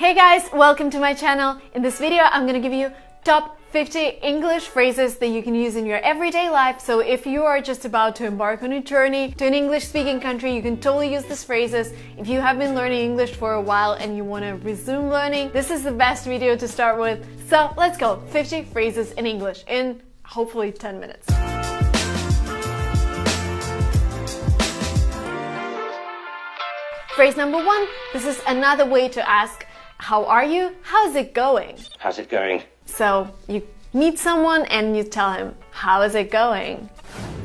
Hey guys, welcome to my channel. In this video, I'm gonna give you top 50 English phrases that you can use in your everyday life. So if you are just about to embark on a journey to an English speaking country, you can totally use these phrases. If you have been learning English for a while and you want to resume learning, this is the best video to start with. So let's go, 50 phrases in English in hopefully 10 minutes. Phrase number 1, this is another way to ask, how are you? How's it going? How's it going? So you meet someone and you tell him, how is it going?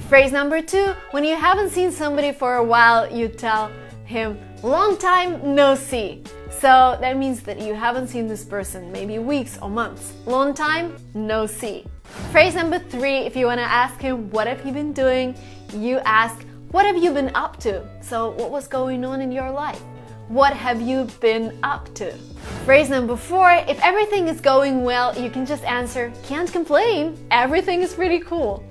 Phrase number 2, when you haven't seen somebody for a while, you tell him, long time no see. So that means that you haven't seen this person, maybe weeks or months. Long time no see. Phrase number 3, if you want to ask him, what have you been doing? You ask, what have you been up to? So what was going on in your life? What have you been up to? Phrase number 4, if everything is going well, you can just answer, can't complain. Everything is pretty cool.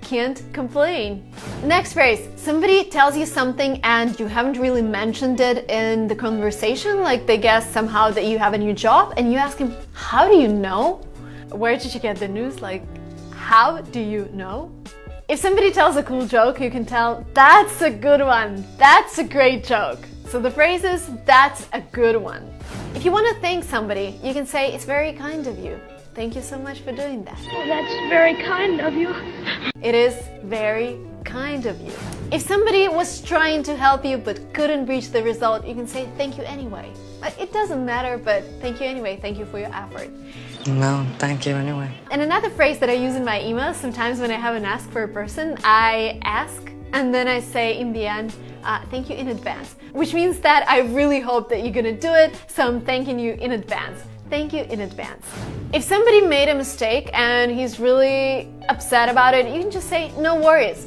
Can't complain. Next phrase, somebody tells you something and you haven't really mentioned it in the conversation, like they guess somehow that you have a new job and you ask him, how do you know? Where did you get the news? Like, how do you know? If somebody tells a cool joke, you can tell, that's a good one. That's a great joke. So the phrase is, that's a good one. If you want to thank somebody, you can say, it's very kind of you. Thank you so much for doing that. Oh, that's very kind of you. It is very kind of you. If somebody was trying to help you but couldn't reach the result, you can say, thank you anyway. It doesn't matter, but thank you anyway. Thank you for your effort. No, thank you anyway. And another phrase that I use in my emails, sometimes when I haven't asked for a person, I ask and then I say in the end, thank you in advance, which means that I really hope that you're gonna do it, so I'm thanking you in advance. Thank you in advance. If somebody made a mistake and he's really upset about it, you can just say, no worries.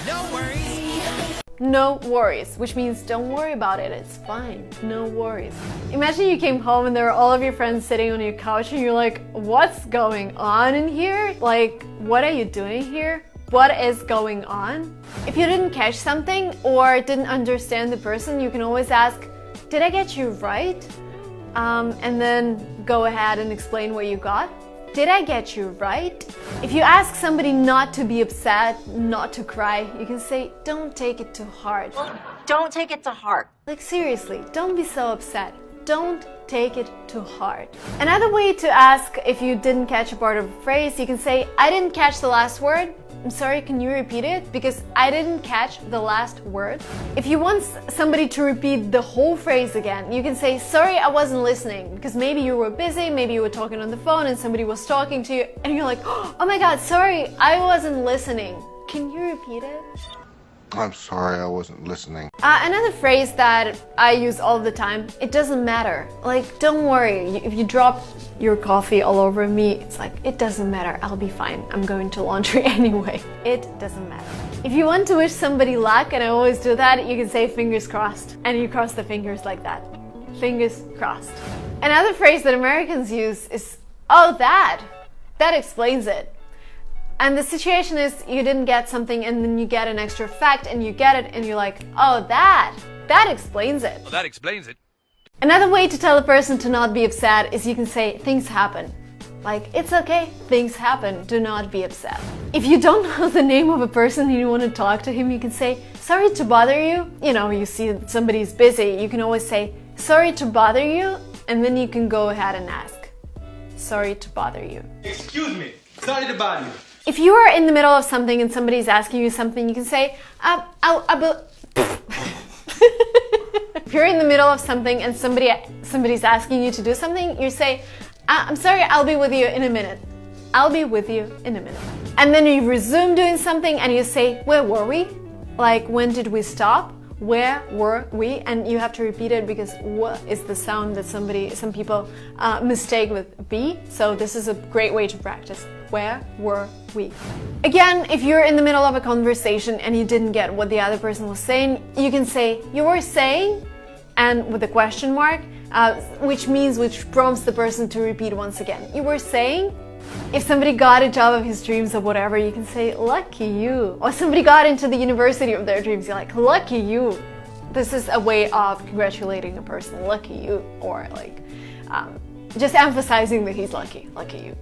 No worries. No worries, which means don't worry about it, it's fine, no worries. Imagine you came home and there were all of your friends sitting on your couch and you're like, what's going on in here? Like, what are you doing here? What is going on? If you didn't catch something or didn't understand the person, you can always ask, did I get you right? And then go ahead and explain what you got. Did I get you right? If you ask somebody not to be upset, not to cry, you can say, don't take it too hard. Don't take it to heart. Like seriously, don't be so upset. Don't take it too hard. Another way to ask if you didn't catch a part of a phrase, you can say, I didn't catch the last word. I'm sorry, can you repeat it? Because I didn't catch the last word. If you want somebody to repeat the whole phrase again, you can say, sorry, I wasn't listening. Because maybe you were busy, maybe you were talking on the phone and somebody was talking to you and you're like, oh my God, sorry, I wasn't listening. Can you repeat it? I'm sorry, I wasn't listening. Another phrase that I use all the time, it doesn't matter. Like, don't worry, if you drop your coffee all over me, it's like, it doesn't matter, I'll be fine. I'm going to laundry anyway. It doesn't matter. If you want to wish somebody luck, and I always do that, you can say fingers crossed. And you cross the fingers like that. Fingers crossed. Another phrase that Americans use is, oh, that explains it. And the situation is you didn't get something and then you get an extra fact and you get it and you're like, oh, that explains it. Well, that explains it. Another way to tell a person to not be upset is you can say, things happen. Like, it's okay, things happen, do not be upset. If you don't know the name of a person and you want to talk to him, you can say, sorry to bother you. You know, you see somebody's busy, you can always say, sorry to bother you, and then you can go ahead and ask, sorry to bother you. Excuse me, sorry to bother you. If you are in the middle of something and somebody's asking you something, you can say, If you're in the middle of something and somebody's asking you to do something, you say, I'm sorry, I'll be with you in a minute. I'll be with you in a minute. And then you resume doing something and you say, where were we? Like, when did we stop? Where were we? And you have to repeat it because what is the sound that some people mistake with B. So this is a great way to practice. Where were we? Again, if you're in the middle of a conversation and you didn't get what the other person was saying, you can say, you were saying, and with a question mark, which prompts the person to repeat once again. You were saying. If somebody got a job of his dreams or whatever, you can say, lucky you. Or somebody got into the university of their dreams, you're like, lucky you. This is a way of congratulating a person, lucky you. Or like, Just emphasizing that he's lucky you.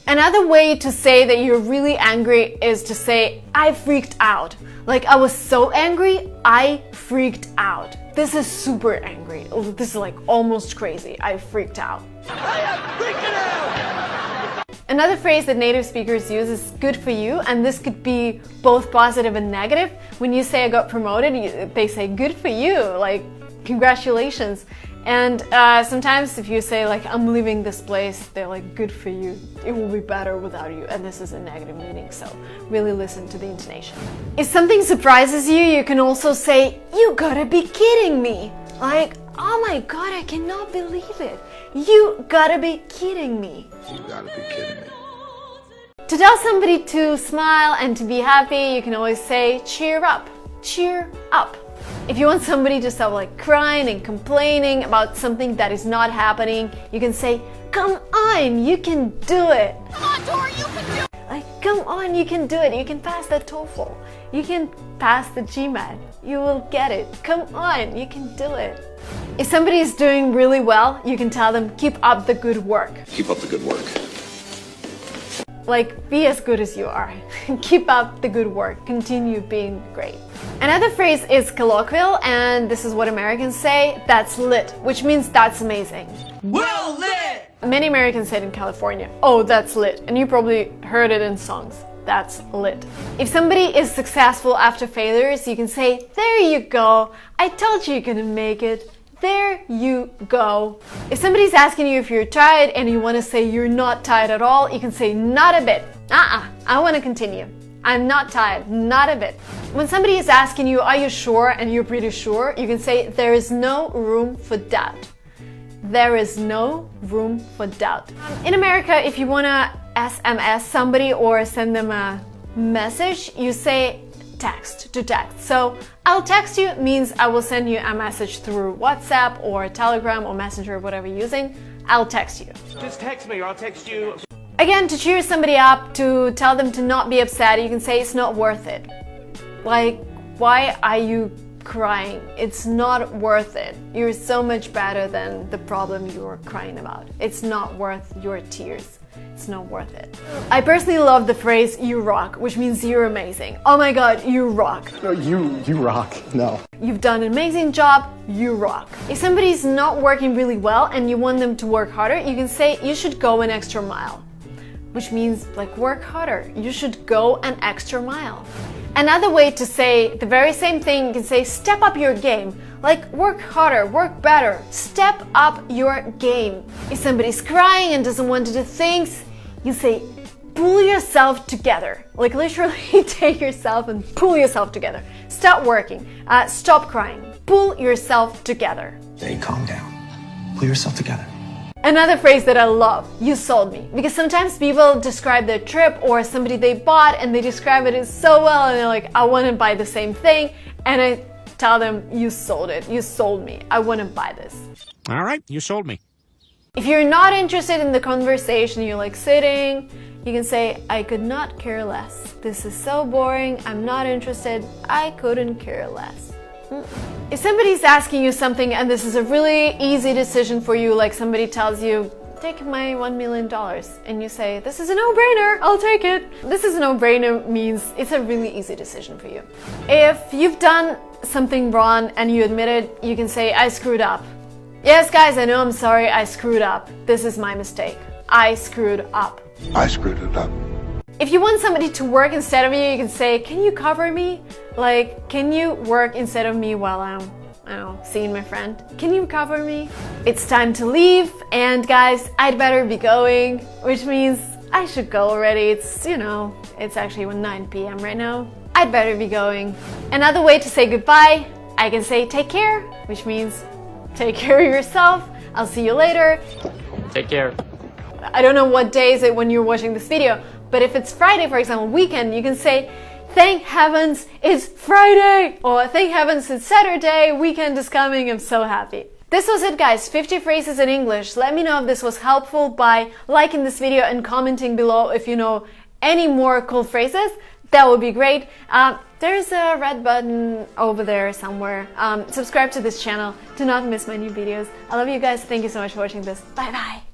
Another way to say that you're really angry is to say, I freaked out. Like, I was so angry, I freaked out. This is super angry. This is like almost crazy. I freaked out. I am freaking out! Another phrase that native speakers use is good for you, and this could be both positive and negative. When you say I got promoted, they say good for you, like congratulations. And sometimes if you say like I'm leaving this place, they're like good for you. It will be better without you, and this is a negative meaning, so really listen to the intonation. If something surprises you, you can also say you gotta be kidding me. Like, oh my god, I cannot believe it. You gotta be kidding me. You gotta be kidding me. To tell somebody to smile and to be happy, you can always say cheer up. Cheer up. If you want somebody to stop like crying and complaining about something that is not happening, you can say, come on, you can do it. Come on, Tori, you can do it. Like, come on, you can do it. You can pass the TOEFL. You can pass the GMAT. You will get it. Come on, you can do it. If somebody is doing really well, you can tell them, keep up the good work. Keep up the good work. Like, be as good as you are. Keep up the good work. Continue being great. Another phrase is colloquial, and this is what Americans say, that's lit, which means that's amazing. Well lit! Many Americans say it in California, oh, that's lit, and you probably heard it in songs. That's lit. If somebody is successful after failures, you can say, there you go, I told you you're gonna make it. There you go. If somebody's asking you if you're tired and you want to say you're not tired at all, you can say not a bit. I want to continue. I'm not tired, not a bit. When somebody is asking you, are you sure, and you're pretty sure, you can say there is no room for doubt. There is no room for doubt. In America, if you want to SMS somebody or send them a message, you say text to text. So I'll text you means I will send you a message through WhatsApp or Telegram or Messenger, whatever you're using. I'll text you. Just text me or I'll text you. Again, to cheer somebody up, to tell them to not be upset, you can say it's not worth it. Like, why are you crying? It's not worth it. You're so much better than the problem you're crying about. It's not worth your tears. It's not worth it. I personally love the phrase you rock, which means you're amazing. Oh my god, you rock. No, you rock. No. You've done an amazing job, you rock. If somebody's not working really well and you want them to work harder, you can say you should go an extra mile, which means like work harder. You should go an extra mile. Another way to say the very same thing, you can say step up your game. Like work harder, work better, step up your game. If somebody's crying and doesn't want to do things, you say pull yourself together. Like literally take yourself and pull yourself together. Stop working, stop crying, pull yourself together. Hey, calm down. Pull yourself together. Another phrase that I love, you sold me. Because sometimes people describe their trip or somebody they bought and they describe it as so well and they're like, I want to buy the same thing. And I tell them, you sold it, you sold me, I want to buy this. All right, you sold me. If you're not interested in the conversation, you're like sitting, you can say, I could not care less. This is so boring, I'm not interested, I couldn't care less. If somebody's asking you something and this is a really easy decision for you, like somebody tells you, take my $1 million, and you say, this is a no-brainer, I'll take it. This is a no-brainer means it's a really easy decision for you. If you've done something wrong and you admit it, you can say, I screwed up. Yes, guys, I know, I'm sorry, I screwed up. This is my mistake. I screwed up. I screwed it up. If you want somebody to work instead of you, you can say, can you cover me? Like, can you work instead of me while I'm, I don't know, seeing my friend? Can you cover me? It's time to leave, and guys, I'd better be going, which means I should go already. It's, you know, it's actually 9 p.m. right now. I'd better be going. Another way to say goodbye, I can say take care, which means take care of yourself. I'll see you later. Take care. I don't know what day is it when you're watching this video, but if it's Friday, for example, weekend, you can say, thank heavens it's Friday, or thank heavens it's Saturday, weekend is coming, I'm so happy. This was it, guys, 50 phrases in English. Let me know if this was helpful by liking this video and commenting below if you know any more cool phrases. that would be great. There's a red button over there somewhere. Subscribe to this channel to not miss my new videos. I love you guys. Thank you so much for watching this. Bye bye.